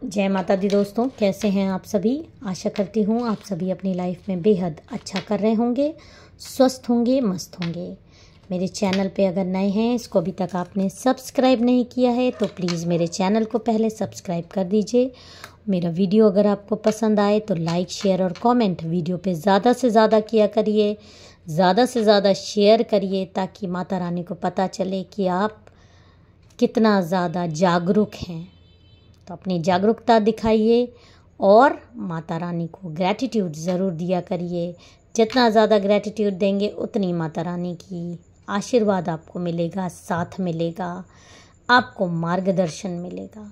जय माता दी दोस्तों, कैसे हैं आप सभी। आशा करती हूँ आप सभी अपनी लाइफ में बेहद अच्छा कर रहे होंगे, स्वस्थ होंगे, मस्त होंगे। मेरे चैनल पे अगर नए हैं, इसको अभी तक आपने सब्सक्राइब नहीं किया है तो प्लीज़ मेरे चैनल को पहले सब्सक्राइब कर दीजिए। मेरा वीडियो अगर आपको पसंद आए तो लाइक, शेयर और कमेंट वीडियो पे ज़्यादा से ज़्यादा किया करिए, ज़्यादा से ज़्यादा शेयर करिए ताकि माता रानी को पता चले कि आप कितना ज़्यादा जागरूक हैं। तो अपनी जागरूकता दिखाइए और माता रानी को ग्रैटिट्यूड ज़रूर दिया करिए। जितना ज़्यादा ग्रैटिट्यूड देंगे उतनी माता रानी की आशीर्वाद आपको मिलेगा, साथ मिलेगा, आपको मार्गदर्शन मिलेगा।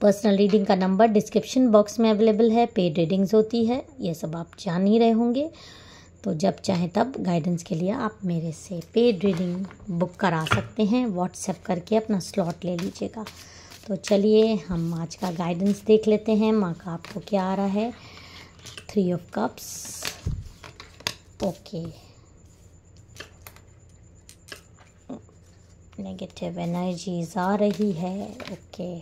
पर्सनल रीडिंग का नंबर डिस्क्रिप्शन बॉक्स में अवेलेबल है। पेड रीडिंग्स होती है, ये सब आप जान ही रहे होंगे। तो जब चाहें तब गाइडेंस के लिए आप मेरे से पेड रीडिंग बुक करा सकते हैं। व्हाट्सएप करके अपना स्लॉट ले लीजिएगा। तो चलिए हम आज का गाइडेंस देख लेते हैं। माँ का आपको क्या आ रहा है। 3 of cups, okay. Negative energies आ रही है, ओके।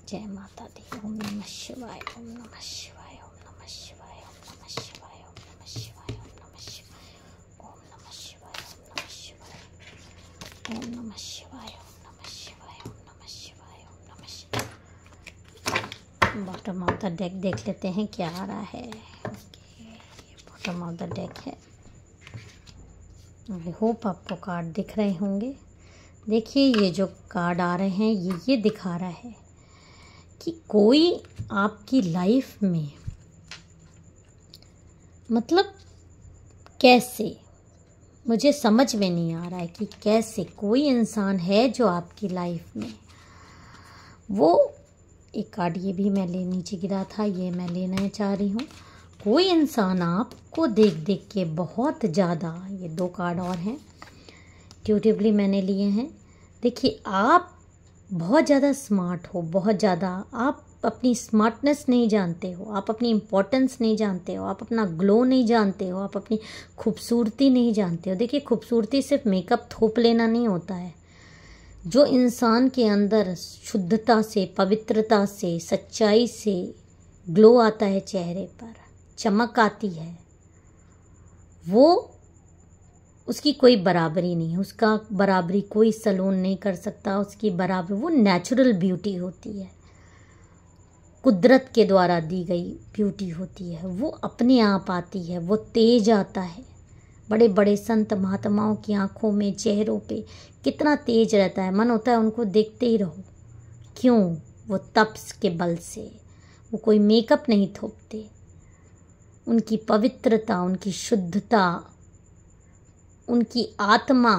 जय माता दी। ओम नमः शिवाय, ओम नमः शिवाय, ओम नमः शिवाय, ओम नमः शिवाय, ओम नमः शिवाय, ओम नमः शिवाय, ओम नमः शिवाय, ओम नमः शिवाय, ओम नमः शिवाय, ओम नमः शिवाय, ओम नमः शिवाय, ओम नमः शिवाय। बॉटम ऑफ द डेक देख लेते हैं क्या आ रहा है। ओके, ये बॉटम ऑफ द डेक है। आई होप आपको कार्ड दिख रहे होंगे। देखिए, ये जो कार्ड आ रहे हैं ये दिखा रहा है कि कोई आपकी लाइफ में, मतलब कैसे, मुझे समझ में नहीं आ रहा है कि कैसे कोई इंसान है जो आपकी लाइफ में, वो एक कार्ड ये भी मैं नीचे गिरा था, ये मैं लेना चाह रही हूँ। कोई इंसान आपको देख देख के बहुत ज़्यादा, ये 2 कार्ड और हैं, इंट्यूटिवली मैंने लिए हैं। देखिए, आप बहुत ज़्यादा स्मार्ट हो, बहुत ज़्यादा। आप अपनी स्मार्टनेस नहीं जानते हो, आप अपनी इम्पोर्टेंस नहीं जानते हो, आप अपना ग्लो नहीं जानते हो, आप अपनी खूबसूरती नहीं जानते हो। देखिए, खूबसूरती सिर्फ मेकअप थोप लेना नहीं होता है। जो इंसान के अंदर शुद्धता से, पवित्रता से, सच्चाई से ग्लो आता है, चेहरे पर चमक आती है, वो उसकी कोई बराबरी नहीं है। उसका बराबरी कोई सैलून नहीं कर सकता। उसकी बराबरी, वो नेचुरल ब्यूटी होती है, कुदरत के द्वारा दी गई ब्यूटी होती है। वो अपने आप आती है, वो तेज आता है। बड़े बड़े संत महात्माओं की आंखों में, चेहरों पे कितना तेज रहता है, मन होता है उनको देखते ही रहो। क्यों? वो तपस के बल से, वो कोई मेकअप नहीं थोपते। उनकी पवित्रता, उनकी शुद्धता, उनकी आत्मा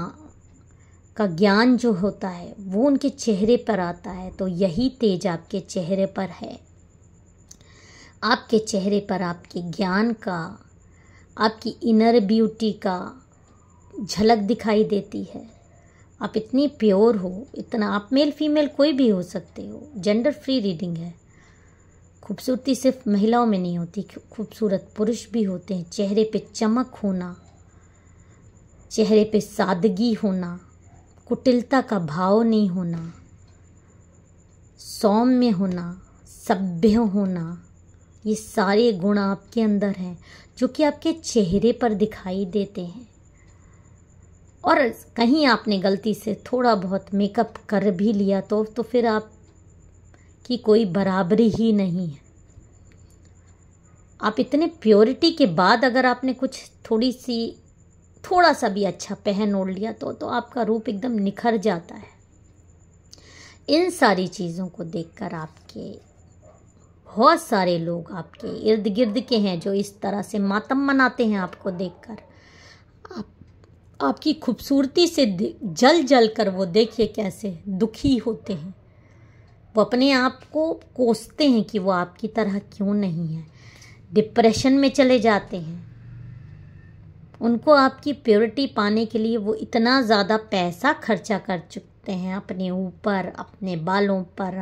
का ज्ञान जो होता है वो उनके चेहरे पर आता है। तो यही तेज आपके चेहरे पर है। आपके चेहरे पर आपके ज्ञान का, आपकी इनर ब्यूटी का झलक दिखाई देती है। आप इतनी प्योर हो, इतना, आप मेल फीमेल कोई भी हो सकते हो, जेंडर फ्री रीडिंग है। खूबसूरती सिर्फ महिलाओं में नहीं होती, खूबसूरत पुरुष भी होते हैं। चेहरे पे चमक होना, चेहरे पे सादगी होना, कुटिलता का भाव नहीं होना, सौम्य होना, सभ्य होना, ये सारे गुण आपके अंदर हैं जो कि आपके चेहरे पर दिखाई देते हैं। और कहीं आपने गलती से थोड़ा बहुत मेकअप कर भी लिया तो फिर आपकी कोई बराबरी ही नहीं है। आप इतने प्योरिटी के बाद अगर आपने कुछ थोड़ा सा भी अच्छा पहन ओढ़ लिया तो आपका रूप एकदम निखर जाता है। इन सारी चीज़ों को देखकर आपके बहुत सारे लोग आपके इर्द गिर्द के हैं जो इस तरह से मातम मनाते हैं आपको देखकर। आपकी खूबसूरती से जल कर वो देखिए कैसे दुखी होते हैं। वो अपने आप को कोसते हैं कि वो आपकी तरह क्यों नहीं है। डिप्रेशन में चले जाते हैं। उनको आपकी प्योरिटी पाने के लिए वो इतना ज़्यादा पैसा खर्चा कर चुकते हैं अपने ऊपर, अपने बालों पर,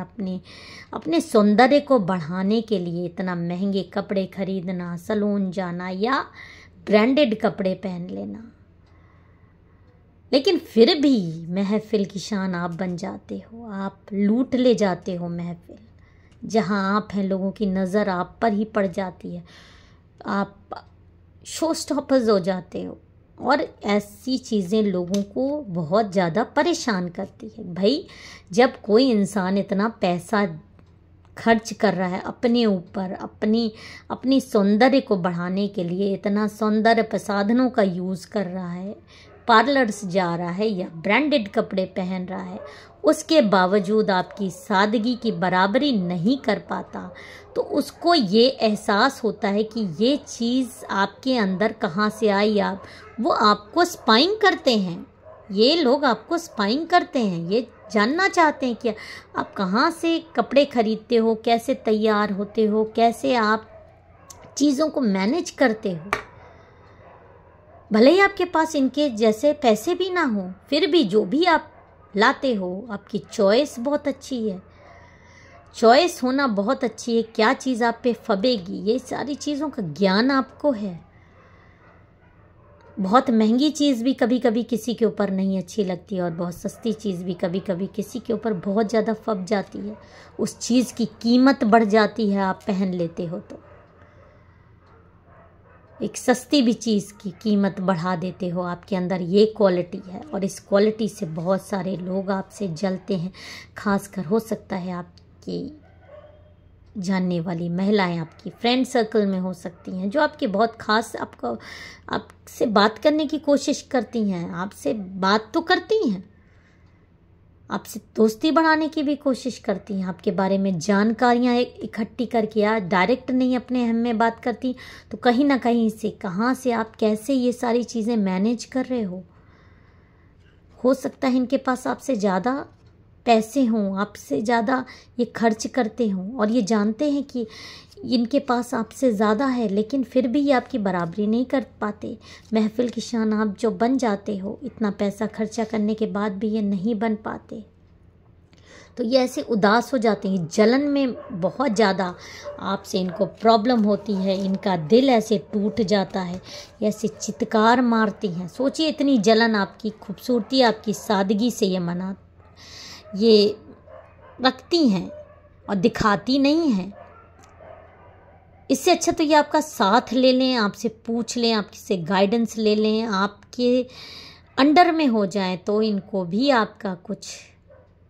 अपने सौंदर्य को बढ़ाने के लिए इतना महंगे कपड़े खरीदना, सैलून जाना या ब्रांडेड कपड़े पहन लेना। लेकिन फिर भी महफिल की शान आप बन जाते हो, आप लूट ले जाते हो महफिल। जहाँ आप हैं लोगों की नज़र आप पर ही पड़ जाती है, आप शो स्टॉपर्स हो जाते हो। और ऐसी चीज़ें लोगों को बहुत ज़्यादा परेशान करती है। भाई जब कोई इंसान इतना पैसा खर्च कर रहा है अपने ऊपर, अपनी सौंदर्य को बढ़ाने के लिए, इतना सौंदर्य प्रसाधनों का यूज़ कर रहा है, पार्लर्स जा रहा है या ब्रांडेड कपड़े पहन रहा है, उसके बावजूद आपकी सादगी की बराबरी नहीं कर पाता, तो उसको ये एहसास होता है कि ये चीज़ आपके अंदर कहाँ से आई। वो आपको स्पाइंग करते हैं, ये लोग आपको स्पाइंग करते हैं, ये जानना चाहते हैं कि आप कहाँ से कपड़े खरीदते हो, कैसे तैयार होते हो, कैसे आप चीज़ों को मैनेज करते हो। भले ही आपके पास इनके जैसे पैसे भी ना हो, फिर भी जो भी आप लाते हो, आपकी चॉइस बहुत अच्छी है। चॉइस होना बहुत अच्छी है, क्या चीज़ आप पे फबेगी, ये सारी चीज़ों का ज्ञान आपको है। बहुत महंगी चीज़ भी कभी कभी किसी के ऊपर नहीं अच्छी लगती, और बहुत सस्ती चीज़ भी कभी कभी किसी के ऊपर बहुत ज़्यादा फब जाती है। उस चीज़ की कीमत बढ़ जाती है, आप पहन लेते हो तो एक सस्ती भी चीज़ की कीमत बढ़ा देते हो। आपके अंदर ये क्वालिटी है, और इस क्वालिटी से बहुत सारे लोग आपसे जलते हैं। खासकर हो सकता है आपकी जानने वाली महिलाएं आपकी फ्रेंड सर्कल में हो सकती हैं, जो आपके बहुत खास आपसे बात करने की कोशिश करती हैं, आपसे बात तो करती हैं, आपसे दोस्ती बढ़ाने की भी कोशिश करती हैं, आपके बारे में जानकारियां इकट्ठी करके, या डायरेक्ट नहीं अपने हम में बात करती, तो कहीं ना कहीं से कहाँ से आप कैसे ये सारी चीज़ें मैनेज कर रहे हो सकता है इनके पास आपसे ज़्यादा पैसे हों, आपसे ज़्यादा ये खर्च करते हों, और ये जानते हैं कि इनके पास आपसे ज़्यादा है, लेकिन फिर भी ये आपकी बराबरी नहीं कर पाते। महफिल की शान आप जो बन जाते हो, इतना पैसा खर्चा करने के बाद भी ये नहीं बन पाते, तो ये ऐसे उदास हो जाते हैं। जलन में बहुत ज़्यादा आपसे इनको प्रॉब्लम होती है, इनका दिल ऐसे टूट जाता है, ऐसे चित्कार मारती हैं। सोचिए इतनी जलन आपकी खूबसूरती, आपकी सादगी से ये रखती हैं और दिखाती नहीं हैं। इससे अच्छा तो ये आपका साथ ले लें, आपसे पूछ लें, आपसे गाइडेंस ले लें, आपके अंडर में हो जाए, तो इनको भी आपका कुछ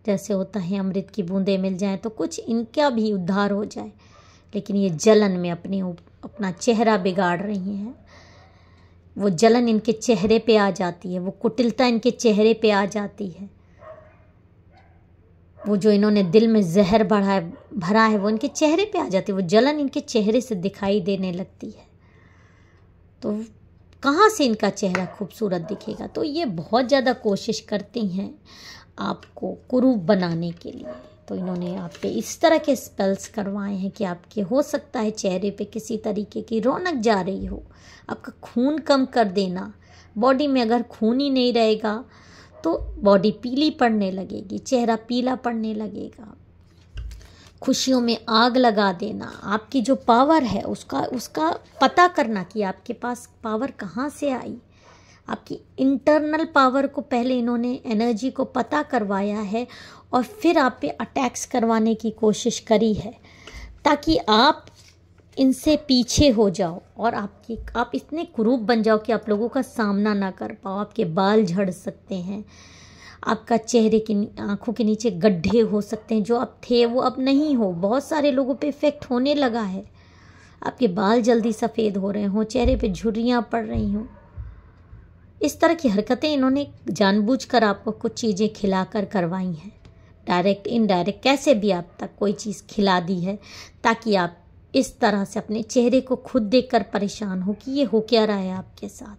जैसे होता है अमृत की बूंदें मिल जाएं, तो कुछ इनका भी उद्धार हो जाए। लेकिन ये जलन में अपना चेहरा बिगाड़ रही हैं। वो जलन इनके चेहरे पे आ जाती है, वो कुटिलता इनके चेहरे पे आ जाती है, वो जो इन्होंने दिल में जहर भरा है वो इनके चेहरे पे आ जाती है, वो जलन इनके चेहरे से दिखाई देने लगती है। तो कहाँ से इनका चेहरा खूबसूरत दिखेगा। तो ये बहुत ज़्यादा कोशिश करती हैं आपको कुरूप बनाने के लिए। तो इन्होंने आप पे इस तरह के स्पेल्स करवाए हैं कि आपके हो सकता है चेहरे पे किसी तरीके की रौनक जा रही हो, आपका खून कम कर देना। बॉडी में अगर खून ही नहीं रहेगा तो बॉडी पीली पड़ने लगेगी, चेहरा पीला पड़ने लगेगा। खुशियों में आग लगा देना। आपकी जो पावर है उसका पता करना कि आपके पास पावर कहाँ से आई। आपकी इंटरनल पावर को पहले इन्होंने एनर्जी को पता करवाया है, और फिर आप पे अटैक्स करवाने की कोशिश करी है, ताकि आप इनसे पीछे हो जाओ और आप इतने कुरूप बन जाओ कि आप लोगों का सामना ना कर पाओ। आपके बाल झड़ सकते हैं, आपका चेहरे की आंखों के नीचे गड्ढे हो सकते हैं, जो अब थे वो अब नहीं हो। बहुत सारे लोगों पे इफेक्ट होने लगा है, आपके बाल जल्दी सफ़ेद हो रहे हों, चेहरे पे झुर्रियाँ पड़ रही हों। इस तरह की हरकतें इन्होंने जानबूझकर आपको कुछ चीज़ें खिलाकर करवाई हैं, डायरेक्ट इनडायरेक्ट कैसे भी आप तक कोई चीज़ खिला दी है, ताकि आप इस तरह से अपने चेहरे को खुद देखकर परेशान हो कि ये हो क्या रहा है आपके साथ।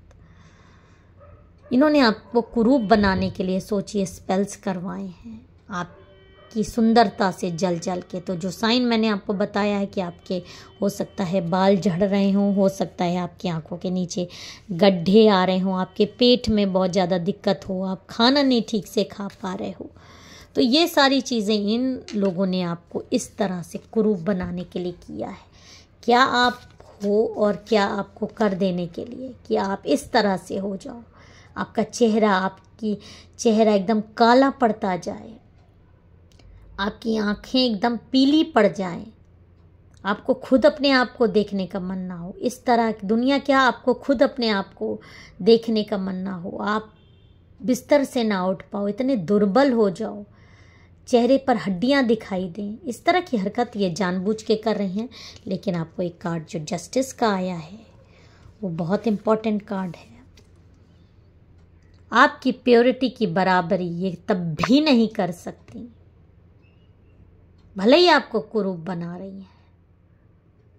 इन्होंने आपको कुरूप बनाने के लिए सोचिए स्पेल्स करवाए हैं, आपकी सुंदरता से जल के। तो जो साइन मैंने आपको बताया है कि आपके हो सकता है बाल झड़ रहे हों, हो सकता है आपकी आंखों के नीचे गड्ढे आ रहे हों, आपके पेट में बहुत ज़्यादा दिक्कत हो, आप खाना नहीं ठीक से खा पा रहे हो, तो ये सारी चीज़ें इन लोगों ने आपको इस तरह से कुरूप बनाने के लिए किया है। क्या आप हो और क्या आपको कर देने के लिए कि आप इस तरह से हो जाओ। आपका आपकी चेहरा एकदम काला पड़ता जाए, आपकी आंखें एकदम पीली पड़ जाएं, आपको खुद अपने आप को देखने का मन ना हो। इस तरह की दुनिया क्या, आपको खुद अपने आप को देखने का मन ना हो, आप बिस्तर से ना उठ पाओ, इतने दुर्बल हो जाओ, चेहरे पर हड्डियां दिखाई दें। इस तरह की हरकत ये जानबूझ के कर रही हैं। लेकिन आपको एक कार्ड जो जस्टिस का आया है वो बहुत इम्पोर्टेंट कार्ड है। आपकी प्योरिटी की बराबरी ये तब भी नहीं कर सकती, भले ही आपको कुरूप बना रही हैं,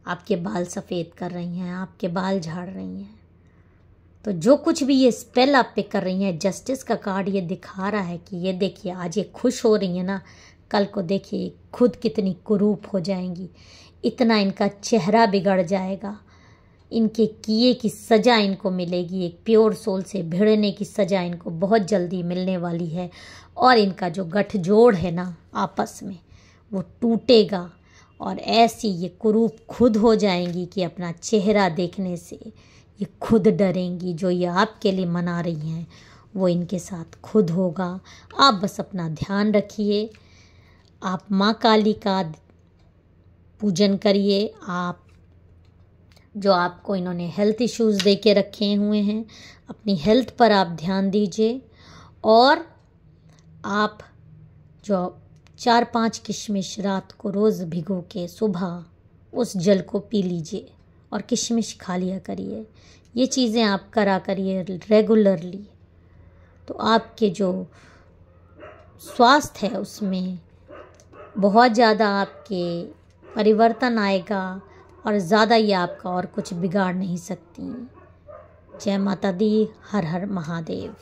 आपके बाल सफ़ेद कर रही हैं, आपके बाल झाड़ रही हैं, तो जो कुछ भी ये स्पेल आप पे कर रही हैं, जस्टिस का कार्ड ये दिखा रहा है कि ये देखिए आज ये खुश हो रही है ना, कल को देखिए खुद कितनी कुरूप हो जाएंगी, इतना इनका चेहरा बिगड़ जाएगा, इनके किए की सज़ा इनको मिलेगी, एक प्योर सोल से भिड़ने की सज़ा इनको बहुत जल्दी मिलने वाली है। और इनका जो गठजोड़ है ना आपस में वो टूटेगा और ऐसी ये कुरूप खुद हो जाएंगी कि अपना चेहरा देखने से ये खुद डरेंगी। जो ये आपके लिए मना रही हैं वो इनके साथ खुद होगा। आप बस अपना ध्यान रखिए, आप माँ काली का पूजन करिए, आप जो आपको इन्होंने हेल्थ इश्यूज़ दे के रखे हुए हैं, अपनी हेल्थ पर आप ध्यान दीजिए। और आप जो 4-5 किशमिश रात को रोज़ भिगो के सुबह उस जल को पी लीजिए और किशमिश खा लिया करिए। ये चीज़ें आप करा करिए रेगुलरली, तो आपके जो स्वास्थ्य है उसमें बहुत ज़्यादा आपके परिवर्तन आएगा और ज़्यादा ही आपका और कुछ बिगाड़ नहीं सकती। जय माता दी, हर हर महादेव।